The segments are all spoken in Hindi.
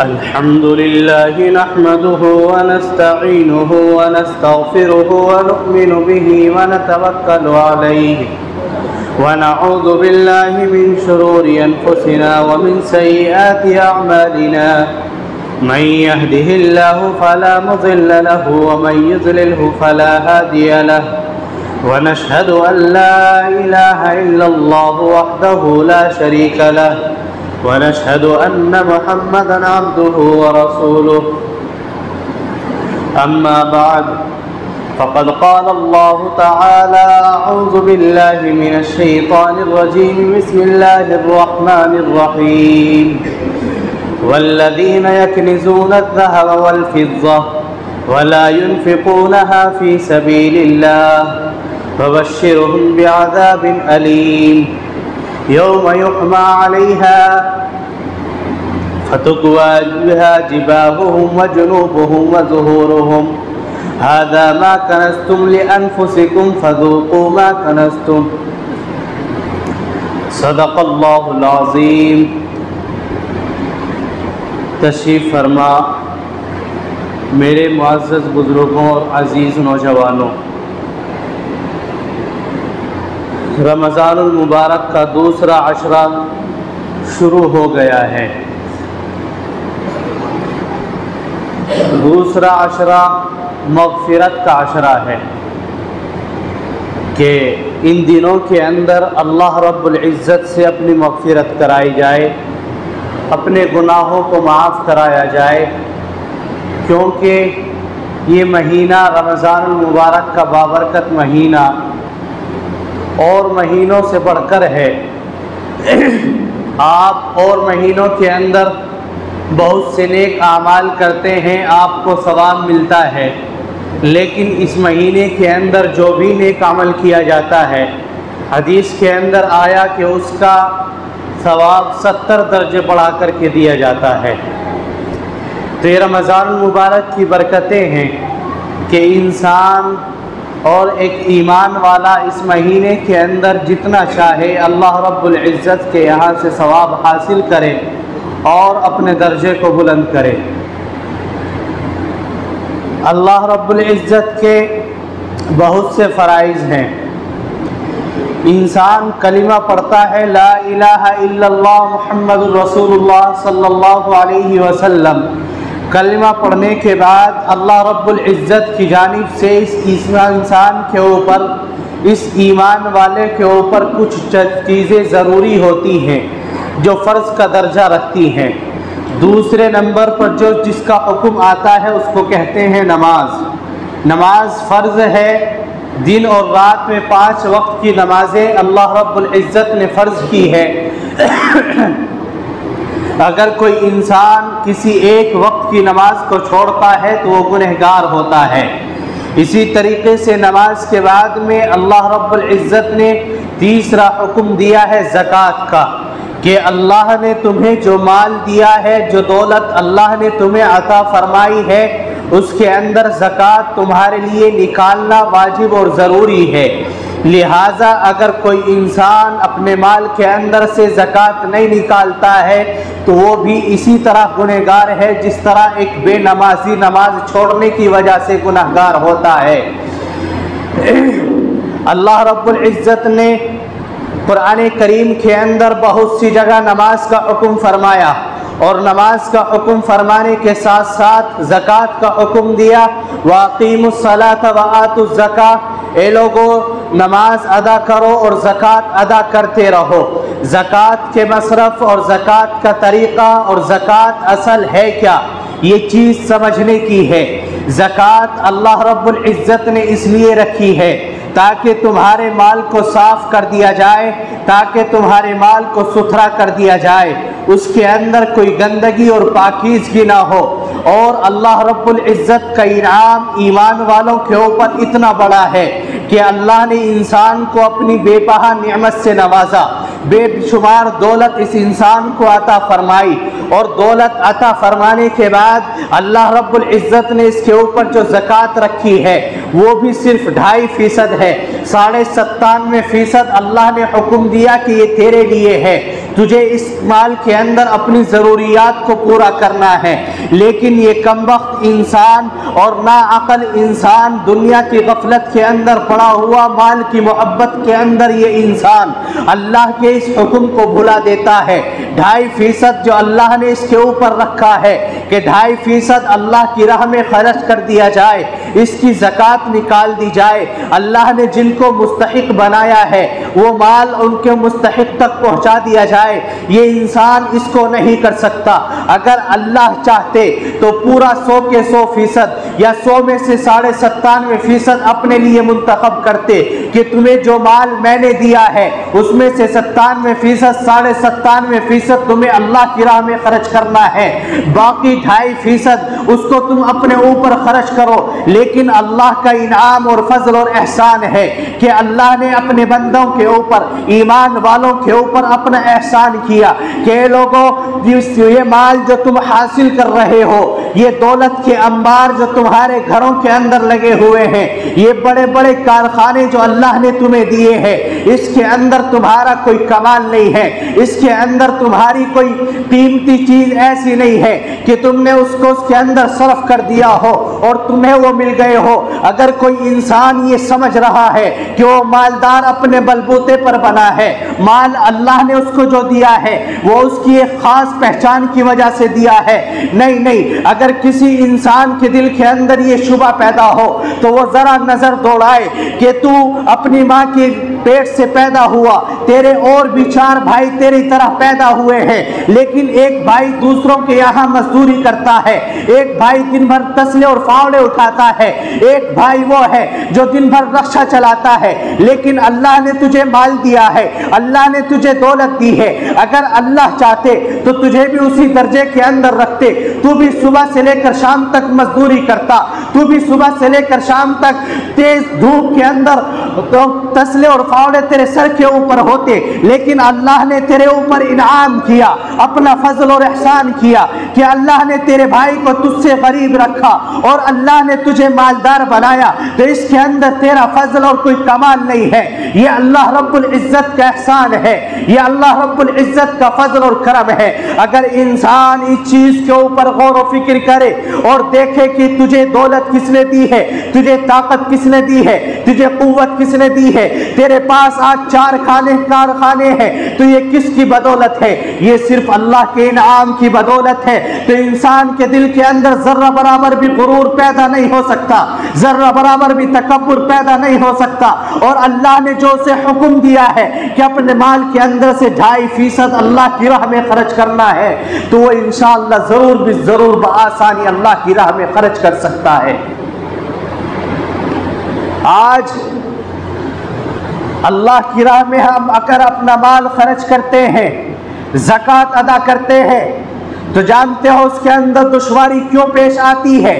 अल्हम्दुलिल्लाह नहमदुहु व नस्तईनुहु व नस्तगफिरुहु व नु'मिनु बिही व नतवक्कलु अलैहि व नऊज़ु बिल्लाहि मिन शुरूरि अनफुसिना व मिन सय्यिआति अअमालिना मन यहदिहिल्लाहु फला मुज़िल्ल लहु व मन युज़लिल्हु फला हादिय लहु व नशहदु अन ला इलाहा इल्लल्लाहु वहदहु ला शरीक लहु वनशहदु अन्न मुहम्मदन अब्दुहु व रसूलुहु अम्मा बाद फ़क़द क़ाल अल्लाहु तआला अऊज़ु बिल्लाहि मिनश शैतानिर रजीम बिस्मिल्लाहिर रहमानिर रहीम वल्लज़ीन यकनिज़ून अज़्ज़हब वल फ़िज़्ज़ा वला युनफ़िक़ूनहा फ़ी सबीलिल्लाह फ़बश्शिरहुम बिअज़ाबिन अलीम यौम युहमा अलैहा फतुक्वा बिहा जिबाहुहुम व जुनूबुहुम व ज़ुहूरुहुम हाज़ा मा कनज़्तुम लिअन्फुसिकुम फ़ज़ूक़ू मा कनज़्तुम सदक़ल्लाहुल अज़ीम। तशरीफ़ फरमा मेरे मुअज़्ज़ज़ बुज़ुर्गों और अज़ीज़ नौजवानों, रमज़ानुल मुबारक का दूसरा अशरा शुरू हो गया है। दूसरा अशरा मग़फ़िरत का अशरा है कि इन दिनों के अंदर अल्लाह रब्बुल इज़्ज़त से अपनी मग़फ़िरत कराई जाए, अपने गुनाहों को माफ़ कराया जाए, क्योंकि ये महीना रमज़ानुल मुबारक का बाबरकत महीना और महीनों से बढ़कर है। आप और महीनों के अंदर बहुत से नेक आमाल करते हैं, आपको सवाब मिलता है, लेकिन इस महीने के अंदर जो भी नेक अमल किया जाता है, हदीस के अंदर आया कि उसका सवाब 70 दर्जे बढ़ा करके दिया जाता है। तो ये रमज़ान मुबारक की बरकतें हैं कि इंसान और एक ईमान वाला इस महीने के अंदर जितना चाहे अल्लाह रब्बुल इज़्ज़त के यहाँ से सवाब हासिल करे और अपने दर्जे को बुलंद करे। अल्लाह रब्बुल इज़्ज़त के बहुत से फ़राइज़ हैं। इंसान कलिमा पढ़ता है ला इलाहा इल्लल्लाह मुहम्मदुर रसूलुल्लाह सल्लल्लाहु अलैहि वसल्लम, कलिमा पढ़ने के बाद अल्लाह रब्बुल इज़्ज़त की जानिब से इस इंसान के ऊपर, इस ईमान वाले के ऊपर कुछ चीज़ें ज़रूरी होती हैं जो फ़र्ज़ का दर्जा रखती हैं। दूसरे नंबर पर जो जिसका हुक्म आता है उसको कहते हैं नमाज। नमाज फ़र्ज़ है। दिन और रात में 5 वक्त की नमाज़ें अल्लाह रब्बुल इज़्ज़त ने फ़र्ज़ की है। अगर कोई इंसान किसी एक वक्त की नमाज को छोड़ता है तो वो गुनहगार होता है। इसी तरीके से नमाज के बाद में अल्लाह रब्बुल इज़्ज़त ने तीसरा हुक्म दिया है ज़कात का, कि अल्लाह ने तुम्हें जो माल दिया है, जो दौलत अल्लाह ने तुम्हें अता फरमाई है, उसके अंदर ज़कात तुम्हारे लिए निकालना वाजिब और ज़रूरी है। लिहाजा अगर कोई इंसान अपने माल के अंदर से ज़कात नहीं निकालता है तो वो भी इसी तरह गुनहगार है जिस तरह एक बेनमाजी नमाज छोड़ने की वजह से गुनहगार होता है। अल्लाह रब्बुल इज़्ज़त ने कुरान करीम के अंदर बहुत सी जगह नमाज का हुक्म फरमाया और नमाज का हुक्म फरमाने के साथ साथ ज़कात का हुक्म दिया। वाक़ीमुस्सलात व आतुज़्ज़का, ए लोगों नमाज अदा करो और ज़कात अदा करते रहो। ज़कात के मसरफ़ और ज़कात का तरीक़ा और ज़कात असल है क्या, ये चीज़ समझने की है। ज़कात अल्लाह रब्बुल इज़्ज़त ने इसलिए रखी है ताकि तुम्हारे माल को साफ़ कर दिया जाए, ताकि तुम्हारे माल को सुथरा कर दिया जाए, उसके अंदर कोई गंदगी और पाकीज़गी ना हो। और अल्लाह रब्बुल इज़्ज़त का इनाम ईमान वालों के ऊपर इतना बड़ा है कि अल्लाह ने इंसान को अपनी बेपहा नियमत से नवाजा, बेशुमार दौलत इस इंसान को अता फरमाई और दौलत अता फरमाने के बाद अल्लाह रब्बुल इज़्ज़त ने इसके ऊपर जो ज़कात रखी है वो भी सिर्फ 2.5% है। 97.5% अल्लाह ने हुक्म दिया कि ये तेरे लिए है, तुझे इस माल के अंदर अपनी ज़रूरियात को पूरा करना है। लेकिन ये कमबख्त इंसान और नाअक़ल इंसान, दुनिया की गफलत के अंदर पड़ा हुआ, माल की मोहब्बत के अंदर ये इंसान अल्लाह के इस हुक्म को भुला देता है। 2.5% जो अल्लाह ने इसके ऊपर रखा है कि 2.5% अल्लाह की राह में खर्च कर दिया जाए, इसकी ज़कात निकाल दी जाए। अल्लाह ने जिनको मुस्तहिक बनाया है वो माल उनके मुस्तहिक तक पहुँचा दिया जाए। ये इंसान इसको नहीं कर सकता। अगर अल्लाह चाहते तो पूरा 100 के 100% या 100 में से 97.5% अपने लिए मुंतखब करते कि तुम्हें जो माल मैंने दिया है उसमें से 97%, 97.5% तुम्हें अल्लाह की राह में खर्च करना है, बाकी 2.5% उसको तुम अपने ऊपर खर्च करो। लेकिन अल्लाह का इनाम और फजल और एहसान है कि अल्लाह ने अपने बंदों के ऊपर, ईमान वालों के ऊपर अपना एहसान किया कि लोगों, ये माल जो तुम हासिल कर रहे हो, ये दौलत के अंबार जो तुम्हारे घरों के अंदर लगे हुए हैं, ये बड़े बड़े कारखाने जो अल्लाह ने तुम्हें दिए हैं, इसके अंदर तुम्हारा कोई कमाल नहीं है, इसके अंदर तुम्हारी कोई कीमती चीज ऐसी नहीं है कि तुमने उसको उसके अंदर सर्फ कर दिया हो और तुम्हें वो मिल गए हो। अगर कोई इंसान ये समझ रहा है कि वो मालदार अपने बलबूते पर बना है, माल अल्लाह ने उसको जो दिया है वो उसकी एक खास पहचान की वजह से दिया है, नहीं नहीं। अगर किसी इंसान के दिल के अंदर ये शुबा पैदा हो तो वो जरा नजर दौड़ाए कि तू अपनी माँ के पेट से पैदा हुआ, तेरे और भी 4 भाई तेरी तरह पैदा हुए हैं, लेकिन एक भाई दूसरों के यहाँ मजदूरी करता है, एक भाई दिन भर तसले और फावड़े उठाता है, एक भाई वो है जो दिन भर रक्षा चलाता है। लेकिन अल्लाह ने तुझे माल दिया है, अल्लाह ने तुझे दौलत दी है। अगर अल्लाह चाहते तो तुझे भी उसी दर्जे के अंदर रखते, तू भी सुबह से लेकर शाम तक मजदूरी करता, तू भी सुबह से लेकर शाम तक तेज धूप के अंदर तो तसले और फावड़े तेरे सर के ऊपर होते। लेकिन अल्लाह ने तेरे ऊपर इनाम किया, अपना फजल और एहसान किया कि अल्लाह ने तेरे भाई को तुझसे गरीब रखा और अल्लाह ने तुझे मालदार बनाया। तो इसके अंदर तेरा फजल और कोई कमाल नहीं है, ये अल्लाह रब्बुल इज्जत का एहसान है, ये अल्लाह रब्बुल इज्जत का फजल और करम है। अगर इंसान इस चीज के ऊपर गौर व फिक्र करे और देखे कि तुझे दौलत किसने दी है, तुझे ताकत किसने दी है, तुझे कुव्वत किसने दी है, तेरे पास आज 4 कारखाने हैं, तो ये किसकी बदौलत है? ये सिर्फ अल्लाह के इनाम की बदौलत है। तो इंसान के दिल के अंदर जर्रा बराबर भी गुरूर पैदा नहीं हो सकता, जर्रा बराबर भी तकब्बुर पैदा नहीं हो सकता। और अल्लाह ने जो उसे हुक्म दिया है कि अपने माल के अंदर से 2.5% अल्लाह की राह में खर्च करना है, तो वो इंशाअल्लाह जरूर भी जरूर बआसानी अल्लाह की राह में खर्च कर सकता है। आज अल्लाह की राह में हम अगर अपना माल खर्च करते हैं, ज़कात अदा करते हैं, तो जानते हो उसके अंदर दुश्वारी क्यों पेश आती है,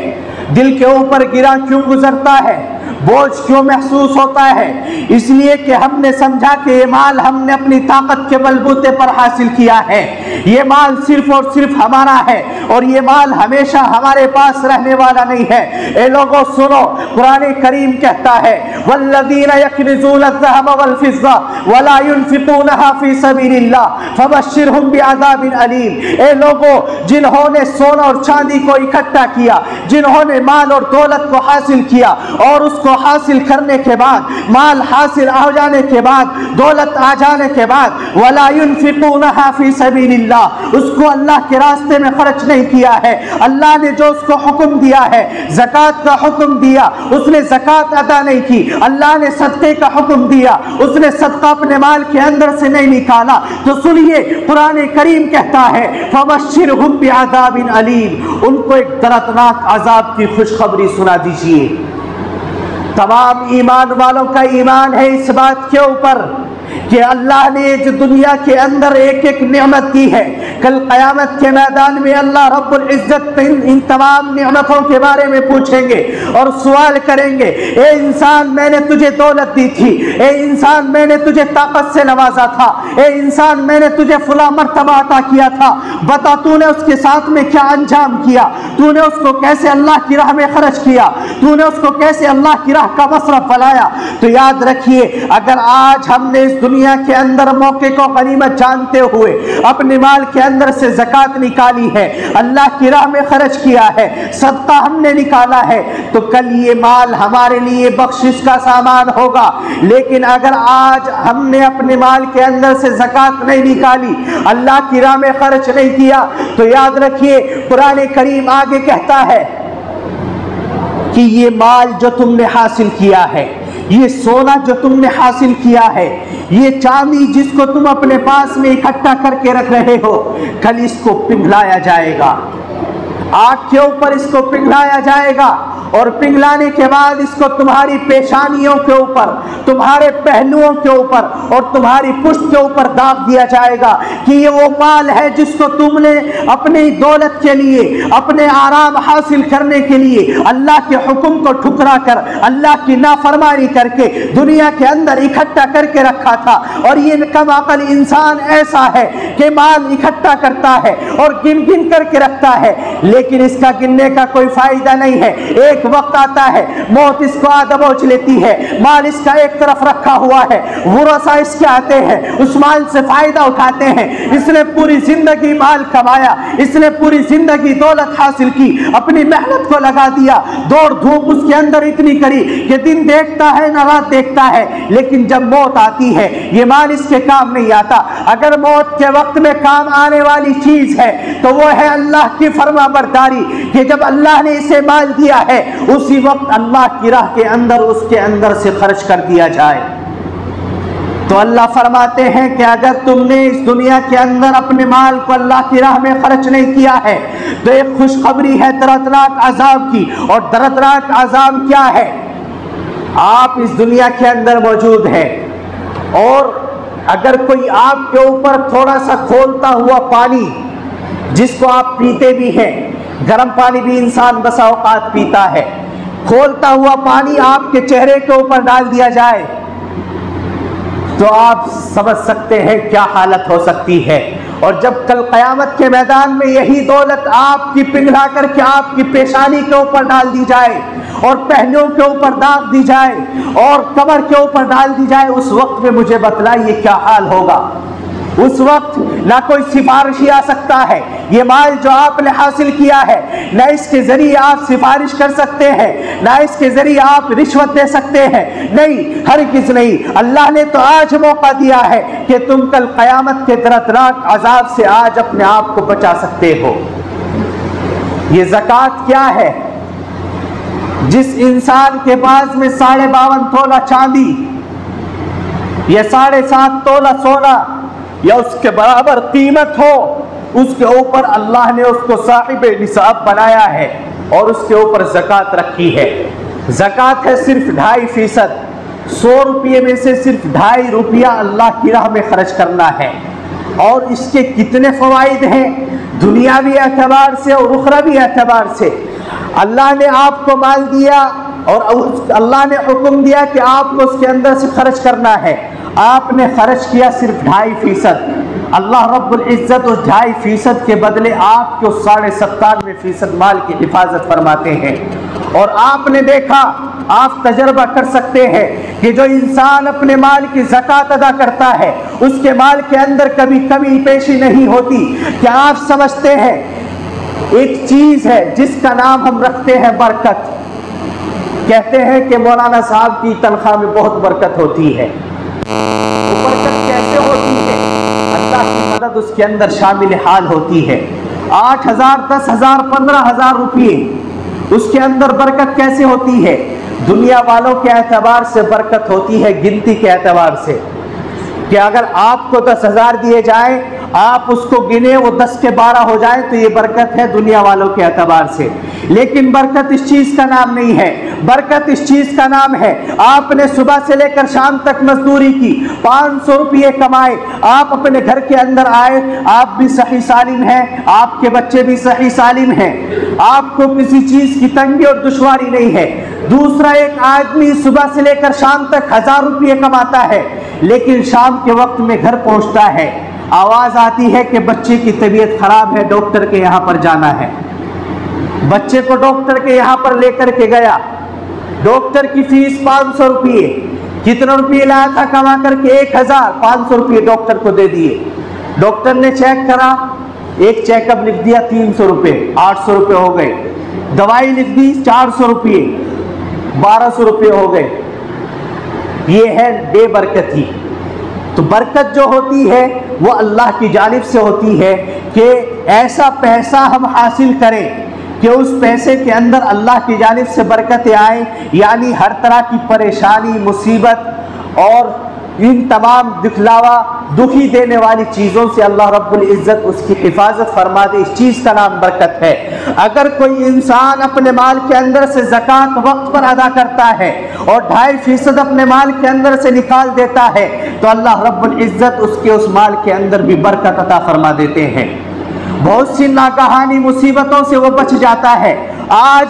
दिल के ऊपर गिरा क्यों गुजरता है, बोझ क्यों महसूस होता है? इसलिए कि हमने समझा कि ये माल हमने अपनी ताकत के बलबूते पर हासिल किया है, ये माल सिर्फ और सिर्फ हमारा है और ये माल हमेशा हमारे पास रहने वाला नहीं है। ए लोगों सुनो, कुरान करीम कहता है वल्लज़ीना यकनिज़ून अज़्ज़हब वल फिज़्ज़ा वला युनफ़िक़ूनहा फ़ी सबीलिल्लाह फ़बश्शिरहुम बिअज़ाबिन अलीम। ए लोगों, जिन्होंने सोना और चांदी को इकट्ठा किया, जिन्होंने माल और दौलत को हासिल किया और उसको हासिल करने के बाद, माल हासिल हो जाने के बाद, दौलत आ जाने के बाद, वला युनफ़िक़ूनहा फ़ी सबीलिल्लाह, उसको अल्लाह के रास्ते में खर्च नहीं किया है। अल्लाह ने जो उसको हुक्म दिया है, ज़कात का हुक्म दिया, उसने ज़कात अदा नहीं की। अल्लाह ने सदक़े का हुक्म दिया, उसने सदका अपने माल के अंदर से नहीं निकाला। तो सुनिए, कुरान करीम कहता है फ़बश्शिरहुम बिअज़ाबिन अलीम, उनको एक दर्दनाक अज़ाब की खुशखबरी सुना दीजिए। तमाम ईमान वालों का ईमान है इस बात के ऊपर कि अल्लाह ने जो दुनिया के अंदर एक एक नेमत दी है, कल क़यामत के मैदान में अल्लाह रब्बुल इज़्ज़त इन तमाम नेमतों के बारे में पूछेंगे और सवाल करेंगे, ए इंसान मैंने तुझे दौलत दी थी, ए इंसान मैंने तुझे ताकत से नवाजा था, ए इंसान मैंने तुझे फला मर्तबा अता किया था, बता तूने उसके साथ में क्या अंजाम किया, तूने उसको कैसे अल्लाह की राह में खर्च किया, तूने उसको कैसे अल्लाह की राह का मसरफ फैलाया। तो याद रखिए, अगर आज हमने इस दुनिया के अंदर मौके को गनीमत जानते हुए अपने माल के अंदर से ज़कात निकाली है, अल्लाह की राह में खर्च किया है, सदका हमने निकाला है, तो कल ये माल हमारे लिए बख्शिश का सामान होगा। लेकिन अगर आज हमने अपने माल के अंदर से ज़कात नहीं निकाली, अल्लाह की राह में खर्च नहीं किया, तो याद रखिए कुरान करीम आगे कहता है कि ये माल जो तुमने हासिल किया है, ये सोना जो तुमने हासिल किया है, ये चांदी जिसको तुम अपने पास में इकट्ठा करके रख रहे हो, कल इसको पिघलाया जाएगा, आग के ऊपर इसको पिघलाया जाएगा और पिघलाने के बाद इसको तुम्हारी पेशानियों के ऊपर, तुम्हारे पहलुओं के ऊपर और तुम्हारी पुष्ट के ऊपर दाग दिया जाएगा कि ये वो माल है जिसको तुमने अपनी दौलत के लिए, अपने आराम हासिल करने के लिए अल्लाह के हुक्म को ठुकरा कर, अल्लाह की नाफरमानी करके दुनिया के अंदर इकट्ठा करके रखा था। और ये कमाकल इंसान ऐसा है कि माल इकट्ठा करता है और गिन गिन करके रखता है, लेकिन इसका गिनने का कोई फायदा नहीं है। एक वक्त आता है, मौत इसको आ दबोच लेती है, माल इसका एक तरफ रखा हुआ है, वरसा इसके आते हैं, उस माल से फायदा उठाते हैं। इसने पूरी जिंदगी माल कमाया, इसने पूरी जिंदगी दौलत हासिल की, अपनी मेहनत को लगा दिया, दौड़ धूप उसके अंदर इतनी करी कि दिन देखता है ना रात देखता है, लेकिन जब मौत आती है ये माल इसके काम नहीं आता। अगर मौत के वक्त में काम आने वाली चीज है तो वो है अल्लाह की फरमाबरदारी, कि जब अल्लाह ने इसे माल दिया है उसी वक्त अल्लाह की राह के अंदर उसके अंदर से खर्च कर दिया जाए। तो अल्लाह फरमाते हैं कि अगर तुमने इस दुनिया के अंदर अपने माल को अल्लाह की राह में खर्च नहीं किया है तो एक खुशखबरी है दर्दनाक अजाब की। और दर्दनाक अजाब क्या है? आप इस दुनिया के अंदर मौजूद हैं और अगर कोई आपके ऊपर थोड़ा सा खौलता हुआ पानी, जिसको आप पीते भी हैं, गर्म पानी भी इंसान बसा औकात पीता है, खौलता हुआ पानी आपके चेहरे के ऊपर डाल दिया जाए तो आप समझ सकते हैं क्या हालत हो सकती है। और जब कल क़यामत के मैदान में यही दौलत आपकी पिघला करके आपकी पेशानी के ऊपर डाल दी जाए और पहलुओं के ऊपर दाग दी जाए और कमर के ऊपर डाल दी जाए, उस वक्त में मुझे बतलाइए क्या हाल होगा। उस वक्त ना कोई सिफारिशी आ सकता है। ये माल जो आपने हासिल किया है, ना इसके जरिए आप सिफारिश कर सकते हैं, ना इसके जरिए आप रिश्वत दे सकते हैं, नहीं, हरगिज़ नहीं। अल्लाह ने तो आज मौका दिया है कि तुम कल क़यामत के दर्दनाक अजाब से आज अपने आप को बचा सकते हो। ये ज़कात क्या है? जिस इंसान के पास में 52.5 तोला चांदी या 7.5 तोला सोना या उसके बराबर कीमत हो, उसके ऊपर अल्लाह ने उसको साहिब निसाब बनाया है और उसके ऊपर ज़कात रखी है। ज़कात है सिर्फ 2.5%। 100 रुपये में से सिर्फ 2.5 रुपया अल्लाह की राह में खर्च करना है। और इसके कितने फ़वाइद हैं दुनियावी एतबार से और उखरवी एतबार से। अल्लाह ने आपको माल दिया और अल्लाह ने हुक्म दिया कि आपको उसके अंदर से खर्च करना है। आपने खर्च किया सिर्फ 2.5%। अल्लाह रब्बुल इज़्ज़त उस 2.5% के बदले आपके उस 97.5% माल की हिफाजत फरमाते हैं। और आपने देखा, आप तजर्बा कर सकते हैं कि जो इंसान अपने माल की ज़कात अदा करता है उसके माल के अंदर कभी कमी पेशी नहीं होती। क्या आप समझते हैं एक चीज़ है जिसका नाम हम रखते हैं बरकत। कहते हैं कि मौलाना साहब की तनख्वाह में बहुत बरकत होती है। तो बरकत कैसे होती है? अल्लाह की मदद उसके अंदर शामिल हाल होती है। 8,000, 10,000, 15,000 रुपये उसके अंदर बरकत कैसे होती है? दुनिया वालों के एतबार से बरकत होती है, गिनती के एतबार से, कि अगर आपको 10,000 दिए जाए, आप उसको गिने वो 10 के 12 हो जाए तो ये बरकत है दुनिया वालों के एतबार से। लेकिन बरकत इस चीज़ का नाम नहीं है। बरकत इस चीज का नाम है। आपने सुबह से लेकर शाम तक मजदूरी की, 500 रुपये कमाए, आप अपने घर के अंदर आए, आप भी सही सालिम हैं, आपके बच्चे भी सही सालिम हैं, आपको किसी चीज की तंगी और दुश्वारी नहीं है। दूसरा, एक आदमी सुबह से लेकर शाम तक 1000 रुपये कमाता है, लेकिन शाम के वक्त में घर पहुंचता है, आवाज आती है कि बच्चे की तबीयत खराब है, डॉक्टर के यहाँ पर जाना है। बच्चे को डॉक्टर के यहाँ पर लेकर के गया, डॉक्टर की फीस 500 रुपये, कितना रुपये लाया था कमा करके? 1000, 500 रुपये डॉक्टर को दे दिए। डॉक्टर ने चेक करा, एक चेकअप लिख दिया 300 रुपये, 800 रुपये हो गए। दवाई लिख दी 400 रुपये, 1200 रुपये हो गए। ये है बेबरकती। तो बरकत जो होती है वो अल्लाह की जानिब से होती है कि ऐसा पैसा हम हासिल करें कि उस पैसे के अंदर अल्लाह की जानिब से बरकतें आए, यानी हर तरह की परेशानी, मुसीबत और इन तमाम दिखलावा, दुखी देने वाली चीज़ों से अल्लाह रब्बुल इज़्ज़त उसकी हिफाजत फरमा दे। इस चीज़ का नाम बरकत है। अगर कोई इंसान अपने माल के अंदर से ज़कात वक्त पर अदा करता है और 2.5% अपने माल के अंदर से निकाल देता है, तो अल्लाह रब्बुल इज़्ज़त उसके उस माल के अंदर भी बरकत अता फरमा देते हैं। बहुत सी नाकाहानी मुसीबतों से वो बच जाता है। आज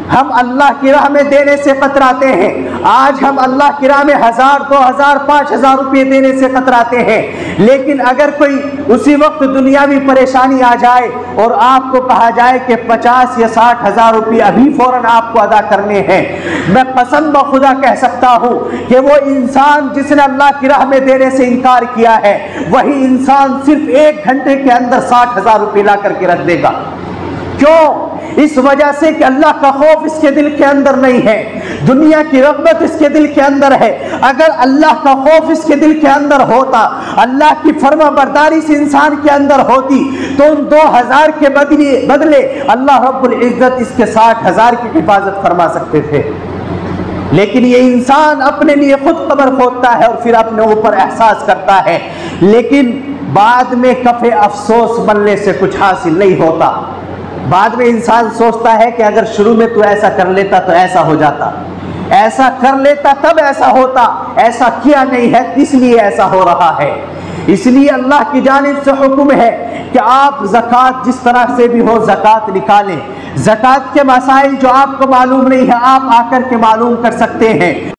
हम अल्लाह की राह में देने से कतराते हैं, आज हम अल्लाह की राह में 1000, 2000, 5000 रुपये देने से कतराते हैं, लेकिन अगर कोई उसी वक्त दुनियावी परेशानी आ जाए और आपको कहा जाए कि 50 या 60 हजार रुपये अभी फौरन आपको अदा करने हैं, मैं कसम ब खुदा कह सकता हूँ कि वो इंसान जिसने अल्लाह की राह में देने से इनकार किया है, वही इंसान सिर्फ 1 घंटे के अंदर 60 हजार रुपये ला करके रख देगा। क्यों? इस वजह से कि अल्लाह का खौफ इसके दिल के अंदर नहीं है, दुनिया की रग़बत इसके दिल के अंदर है। अगर अल्लाह का खौफ इसके दिल के अंदर होता, अल्लाह की फर्मा बरदारी से इंसान के अंदर होती, तो उन 2000 के बदले अल्लाह रब्बुल इज़्ज़त इसके 60 हजार की हिफाजत फरमा सकते थे। लेकिन ये इंसान अपने लिए खुद कब्र खोदता है और फिर अपने ऊपर एहसास करता है, लेकिन बाद में कफ़े अफसोस बनने से कुछ हासिल नहीं होता। बाद में इंसान सोचता है कि अगर शुरू में तू ऐसा कर लेता तो ऐसा हो जाता, ऐसा कर लेता तब ऐसा होता, ऐसा किया नहीं है इसलिए ऐसा हो रहा है। इसलिए अल्लाह की जानिब से हुक्म है कि आप ज़कात जिस तरह से भी हो ज़कात निकालें। ज़कात के मसाइल जो आपको मालूम नहीं है, आप आकर के मालूम कर सकते हैं।